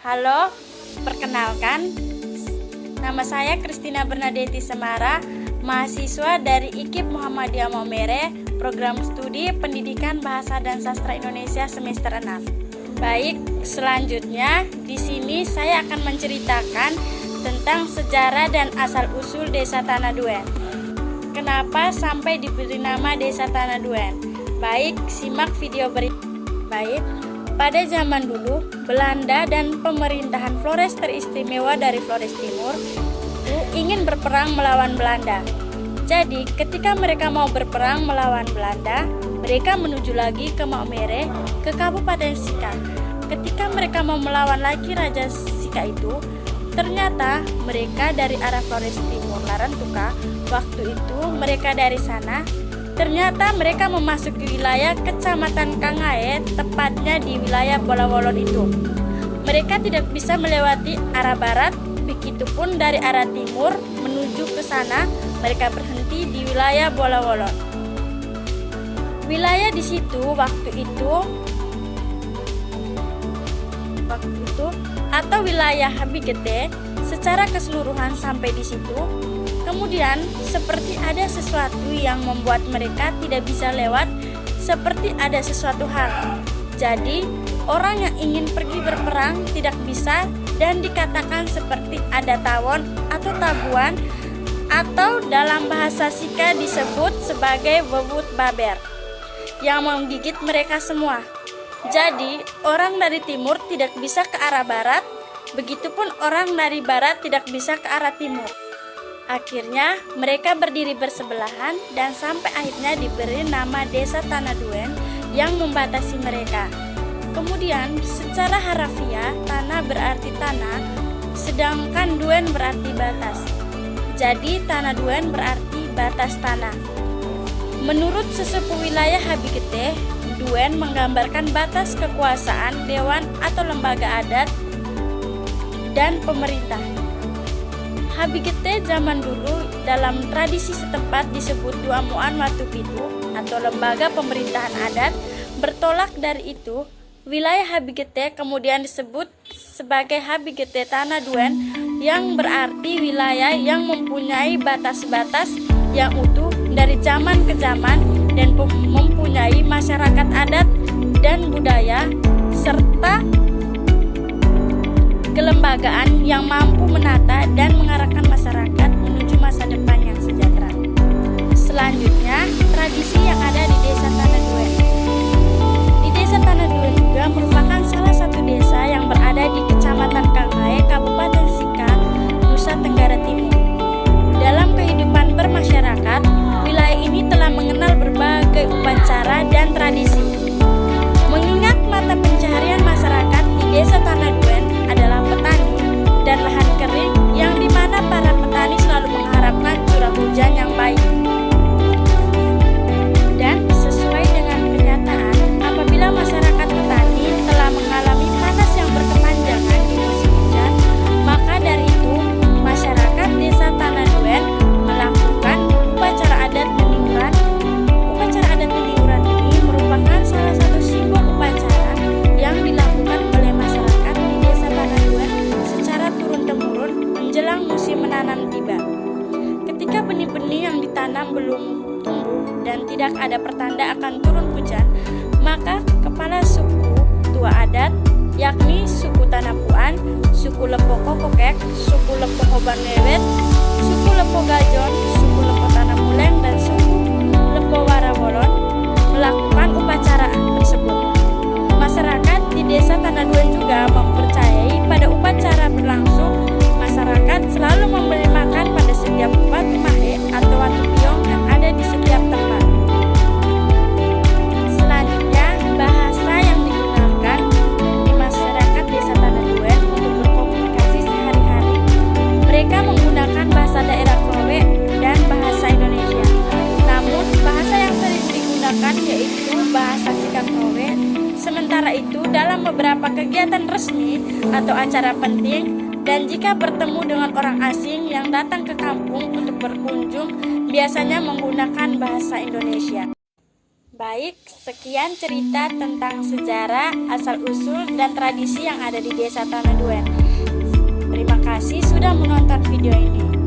Halo, perkenalkan, nama saya Christina Bernadette Semara, mahasiswa dari IKIP Muhammadiyah Maumere, Program Studi Pendidikan Bahasa dan Sastra Indonesia semester 6. Baik, selanjutnya di sini saya akan menceritakan tentang sejarah dan asal-usul Desa Tanah Duen. Kenapa sampai diberi nama Desa Tanah Duen? Baik, simak video berikut. Baik, pada zaman dulu, Belanda dan pemerintahan Flores teristimewa dari Flores Timur ingin berperang melawan Belanda. Jadi, ketika mereka mau berperang melawan Belanda, mereka menuju lagi ke Maumere, ke Kabupaten Sika. Ketika mereka mau melawan lagi Raja Sika itu, ternyata mereka dari arah Flores Timur, Larantuka. Waktu itu mereka dari sana. Ternyata mereka memasuki wilayah Kecamatan Kangae, tepatnya di wilayah Bolawolon itu. Mereka tidak bisa melewati arah barat, begitupun dari arah timur menuju ke sana, mereka berhenti di wilayah Bolawolon. Wilayah di situ waktu itu atau wilayah Habigete secara keseluruhan sampai di situ. Kemudian, seperti ada sesuatu yang membuat mereka tidak bisa lewat, seperti ada sesuatu hal. Jadi, orang yang ingin pergi berperang tidak bisa dan dikatakan seperti ada tawon atau tabuan atau dalam bahasa Sika disebut sebagai wewut baber yang menggigit mereka semua. Jadi, orang dari timur tidak bisa ke arah barat, begitupun orang dari barat tidak bisa ke arah timur. Akhirnya mereka berdiri bersebelahan dan sampai akhirnya diberi nama Desa Tanah Duen yang membatasi mereka. Kemudian secara harafiah tanah berarti tanah, sedangkan duen berarti batas. Jadi Tanah Duen berarti batas tanah. Menurut sesepuh wilayah Habigete, duen menggambarkan batas kekuasaan dewan atau lembaga adat dan pemerintah. Habigete zaman dulu dalam tradisi setempat disebut Duamuan Watu Pitu atau lembaga pemerintahan adat. Bertolak dari itu, wilayah Habigete kemudian disebut sebagai Habigete Tanah Duen yang berarti wilayah yang mempunyai batas-batas yang utuh dari zaman ke zaman dan mempunyai masyarakat adat dan budaya serta kelembagaan yang mampu menata dan mengarahkan masyarakat menuju masa depan yang sejahtera. Selanjutnya, tradisi yang ada di Desa Tanah Duen. Di Desa Tanah Duen juga merupakan salah satu desa yang berada di Kecamatan Kangae, Kabupaten Sika, Nusa Tenggara Timur. Dalam kehidupan bermasyarakat, wilayah ini telah mengenal berbagai upacara dan tradisi. Mengingat mata pencaharian masyarakat di Desa Tanah Duen adalah petani dan lahan kering yang dimana para petani selalu mengharapkan curah hujan yang baik. Dan sesuai dengan kenyataan, apabila masyarakat petani telah mengalami panas yang berkepanjangan di musim hujan, maka dari itu masyarakat Desa Tanah Duen melakukan upacara adat peniuran. Upacara adat peniuran ini merupakan salah satu simbol upacara yang dilakukan oleh masyarakat di Desa Tanah Duen secara turun-temurun menjelang musim menanam tiba. Ketika benih-benih yang ditanam belum tumbuh dan tidak ada pertanda akan turun hujan, maka kepala suku tua adat, yakni suku Tanapuan, suku Lepo Kokokek, suku Lepo Hoban Mewet, suku Lepo Gajon, suku Lepo Tanah Muleng, dan suku Lepo Warawolon melakukan upacara tersebut. Masyarakat di Desa Tanah Duen juga mempercayai pada upacara berlangsung, masyarakat selalu memberi makan pada setiap watu mahe atau watu piong yang ada di setiap tempat. Selanjutnya, bahasa yang digunakan di masyarakat Desa Tanah Duen untuk berkomunikasi sehari-hari. Mereka menggunakan bahasa daerah Klowe dan bahasa Indonesia. Namun, bahasa yang sering digunakan yaitu bahasa Sika Klowe. Sementara itu, dalam beberapa kegiatan resmi atau acara penting dan jika bertemu dengan orang asing yang datang ke kampung untuk berkunjung, biasanya menggunakan bahasa Indonesia. Baik, sekian cerita tentang sejarah, asal-usul, dan tradisi yang ada di Desa Tanah Duen. Terima kasih sudah menonton video ini.